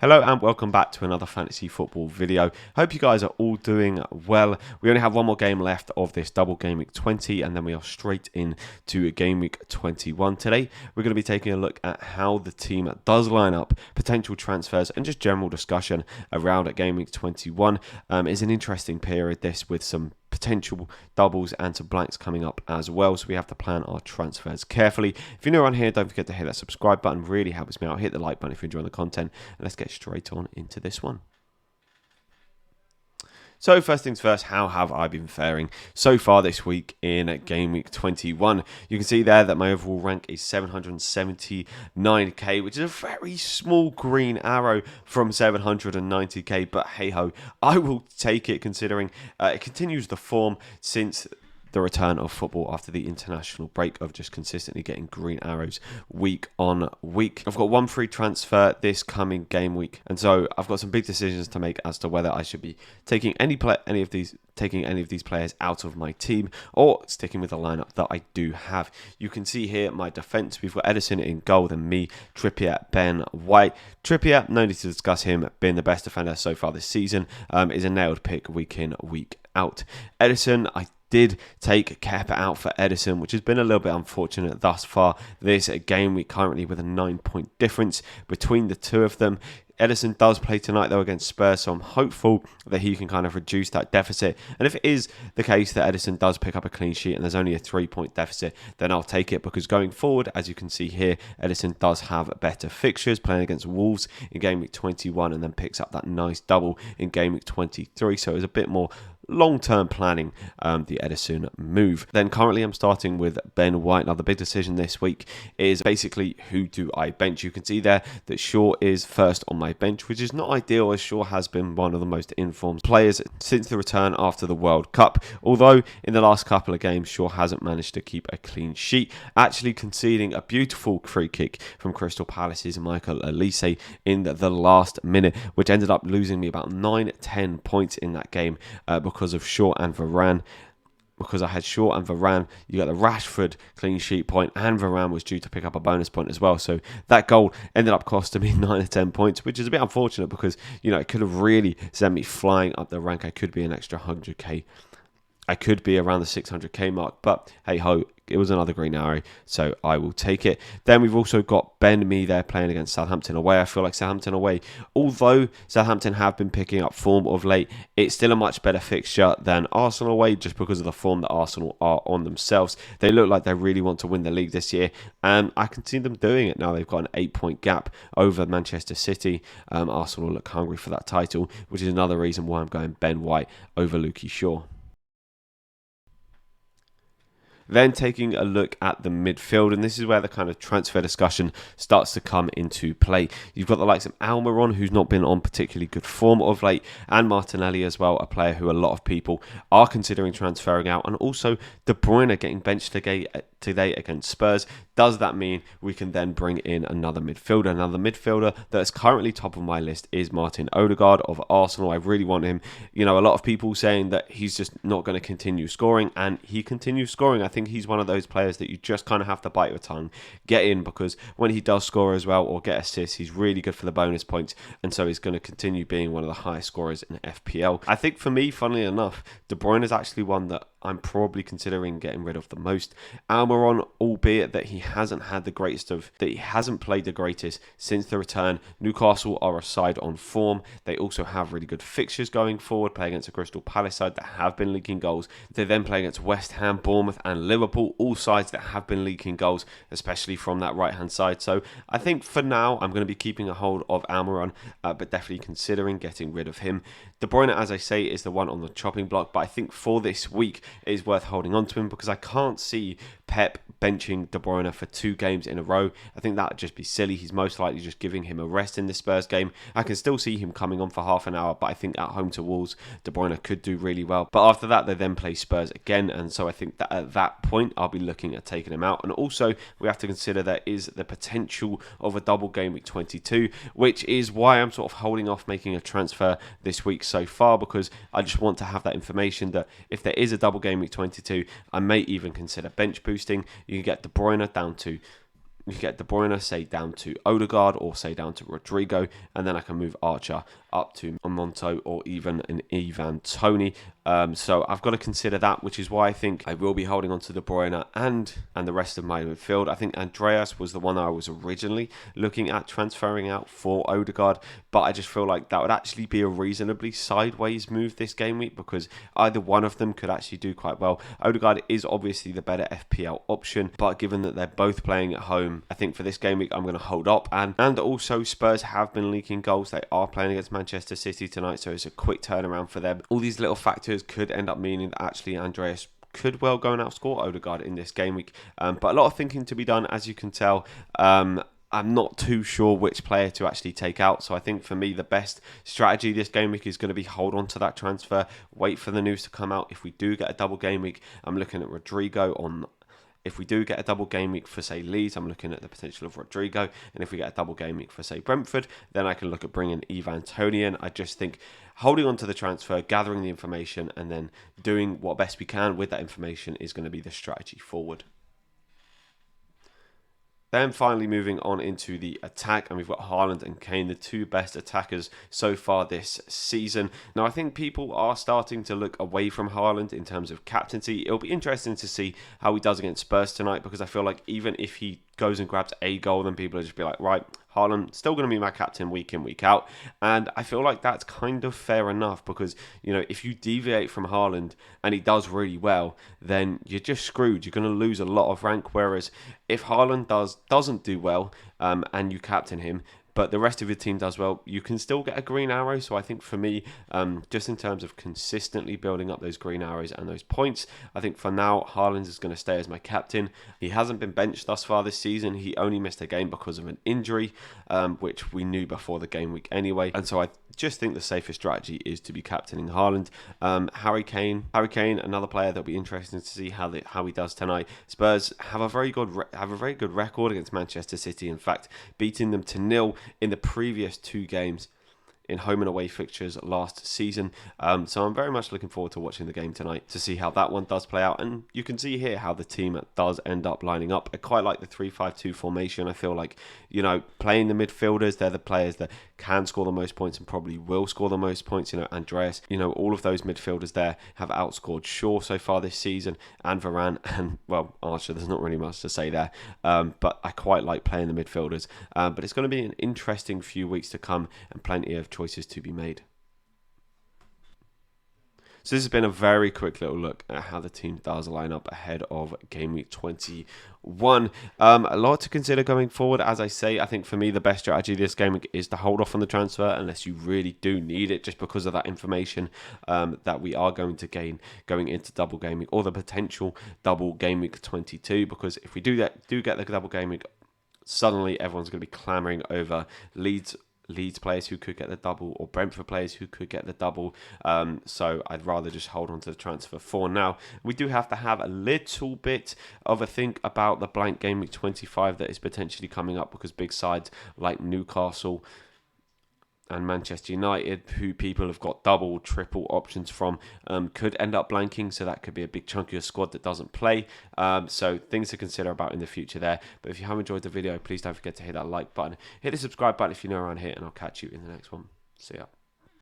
Hello and welcome back to another fantasy football video. Hope you guys are all doing well. We only have one more game left of this double game week 20 and then we are straight into game week 21. Today we're going to be taking a look at how the team does line up, potential transfers and just general discussion around at game week 21. It's an interesting period this with some potential doubles and some blanks coming up as well, so we have to plan our transfers carefully. If you're new around here, don't forget to hit that subscribe button, really helps me out. Hit the like button if you're enjoying the content, and let's get straight on into this one. So first things first, how have I been faring so far this week in game week 21? You can see there that my overall rank is 779k, which is a very small green arrow from 790k, but hey ho, I will take it considering it continues the form since the return of football after the international break of just consistently getting green arrows week on week. I've got one free transfer this coming game week, and so I've got some big decisions to make as to whether I should be taking any of these players out of my team or sticking with the lineup that I do have. You can see here my defense. We've got Edison in goal, then me, Trippier, Ben White. Trippier, no need to discuss him, being the best defender so far this season, is a nailed pick week in, week out. Edison, I did take Kepa out for Edison, which has been a little bit unfortunate thus far this game week, currently with a 9-point difference between the two of them. Edison does play tonight though against Spurs, so I'm hopeful that he can kind of reduce that deficit. And if it is the case that Edison does pick up a clean sheet and there's only a 3-point deficit, then I'll take it, because going forward, as you can see here, Edison does have better fixtures, playing against Wolves in game week 21 and then picks up that nice double in game week 23. So it's a bit more long-term planning, the Edison move. Then currently I'm starting with Ben White. Now the big decision this week is basically who do I bench. You can see there that Shaw is first on my bench, which is not ideal as Shaw has been one of the most informed players since the return after the World Cup. Although in the last couple of games Shaw hasn't managed to keep a clean sheet, actually conceding a beautiful free kick from Crystal Palace's Michael Olise in the last minute, which ended up losing me about 9-10 points in that game because of Shaw and Varane. Because I had Shaw and Varane, you got the Rashford clean sheet point, and Varane was due to pick up a bonus point as well. So that goal ended up costing me 9 or 10 points, which is a bit unfortunate because, you know, it could have really sent me flying up the rank. I could be an extra 100k. I could be around the 600k mark, but hey ho, it was another green arrow, so I will take it. Then we've also got Ben Mee there playing against Southampton away. I feel like Southampton away, although Southampton have been picking up form of late, it's still a much better fixture than Arsenal away, just because of the form that Arsenal are on themselves. They look like they really want to win the league this year, and I can see them doing it now. They've got an 8-point gap over Manchester City. Arsenal look hungry for that title, which is another reason why I'm going Ben White over Lukey Shaw. Then taking a look at the midfield, and this is where the kind of transfer discussion starts to come into play. You've got the likes of Almiron, who's not been on particularly good form of late, and Martinelli as well, a player who a lot of people are considering transferring out, and also De Bruyne getting benched today against Spurs. Does that mean we can then bring in another midfielder? Another midfielder that's currently top of my list is Martin Odegaard of Arsenal. I really want him. You know, a lot of people saying that he's just not going to continue scoring, and he continues scoring. I think he's one of those players that you just kind of have to bite your tongue, get in, because when he does score as well or get assists, he's really good for the bonus points, and so he's going to continue being one of the highest scorers in FPL. I think for me, funnily enough, De Bruyne is actually one that I'm probably considering getting rid of the most. Almiron, albeit that he hasn't played the greatest since the return. Newcastle are a side on form. They also have really good fixtures going forward, playing against a Crystal Palace side that have been leaking goals. They then play against West Ham, Bournemouth and Liverpool, all sides that have been leaking goals, especially from that right-hand side. So I think for now, I'm going to be keeping a hold of Almiron, but definitely considering getting rid of him. De Bruyne, as I say, is the one on the chopping block, but I think for this week, it is worth holding on to him because I can't see Pep benching De Bruyne for 2 games in a row. I think that would just be silly. He's most likely just giving him a rest in the Spurs game. I can still see him coming on for half an hour, but I think at home to Wolves, De Bruyne could do really well. But after that, they then play Spurs again, and so I think that at that point, I'll be looking at taking him out. And also, we have to consider there is the potential of a double game week 22, which is why I'm sort of holding off making a transfer this week so far, because I just want to have that information that if there is a double game week 22, I may even consider bench boosting. You can get De Bruyne down to you get De Bruyne, say, down to Odegaard or, say, down to Rodrigo, and then I can move Archer up to Monto or even an Ivan Toney. So I've got to consider that, which is why I think I will be holding on to De Bruyne and the rest of my midfield. I think Andreas was the one I was originally looking at transferring out for Odegaard, but I just feel like that would actually be a reasonably sideways move this game week because either one of them could actually do quite well. Odegaard is obviously the better FPL option, but given that they're both playing at home, I think for this game week I'm going to hold up. And also Spurs have been leaking goals. They are playing against Manchester City tonight, so it's a quick turnaround for them. All these little factors could end up meaning that actually Andreas could well go and outscore Odegaard in this game week. But a lot of thinking to be done, as you can tell. I'm not too sure which player to actually take out. So I think for me, the best strategy this game week is going to be hold on to that transfer, wait for the news to come out. If we do get a double game week, I'm looking at Rodrigo on. If we do get a double game week for, say, Leeds, I'm looking at the potential of Rodrigo. And if we get a double game week for, say, Brentford, then I can look at bringing Ivan Toney in. I just think holding on to the transfer, gathering the information, and then doing what best we can with that information is going to be the strategy forward. Then finally moving on into the attack, and we've got Haaland and Kane, the two best attackers so far this season. Now, I think people are starting to look away from Haaland in terms of captaincy. It'll be interesting to see how he does against Spurs tonight, because I feel like even if he goes and grabs a goal, then people will just be like, right, Haaland still going to be my captain week in, week out. And I feel like that's kind of fair enough because, you know, if you deviate from Haaland and he does really well, then you're just screwed. You're going to lose a lot of rank. Whereas if Haaland doesn't do well and you captain him, but the rest of your team does well, you can still get a green arrow. So I think for me, just in terms of consistently building up those green arrows and those points, I think for now, Haaland is going to stay as my captain. He hasn't been benched thus far this season. He only missed a game because of an injury, which we knew before the game week anyway. And so I just think the safest strategy is to be captaining Haaland. Harry Kane, another player that'll be interesting to see how he does tonight. Spurs have a very good record against Manchester City. In fact, beating them to 0 in the previous two games in home and away fixtures last season. So I'm very much looking forward to watching the game tonight to see how that one does play out. And you can see here how the team does end up lining up. I quite like the 3-5-2 formation. I feel like, you know, playing the midfielders, they're the players that can score the most points and probably will score the most points. You know, Andreas, you know, all of those midfielders there have outscored Shaw so far this season, and Varane, and, well, Archer. There's not really much to say there. But I quite like playing the midfielders. But it's going to be an interesting few weeks to come and plenty of choices to be made. So this has been a very quick little look at how the team does line up ahead of game week 21. A lot to consider going forward. As I say, I think for me the best strategy this game week is to hold off on the transfer unless you really do need it, just because of that information that we are going to gain going into double game week, or the potential double game week 22. Because if we do get the double game week, suddenly everyone's going to be clamouring over Leeds players who could get the double, or Brentford players who could get the double. So I'd rather just hold on to the transfer for now. We do have to have a little bit of a think about the blank game week 25 that is potentially coming up, because big sides like Newcastle and Manchester United, who people have got double, triple options from, could end up blanking. So that could be a big chunk of your squad that doesn't play. So things to consider about in the future there. But if you have enjoyed the video, please don't forget to hit that like button. Hit the subscribe button if you're new around here, and I'll catch you in the next one. See ya.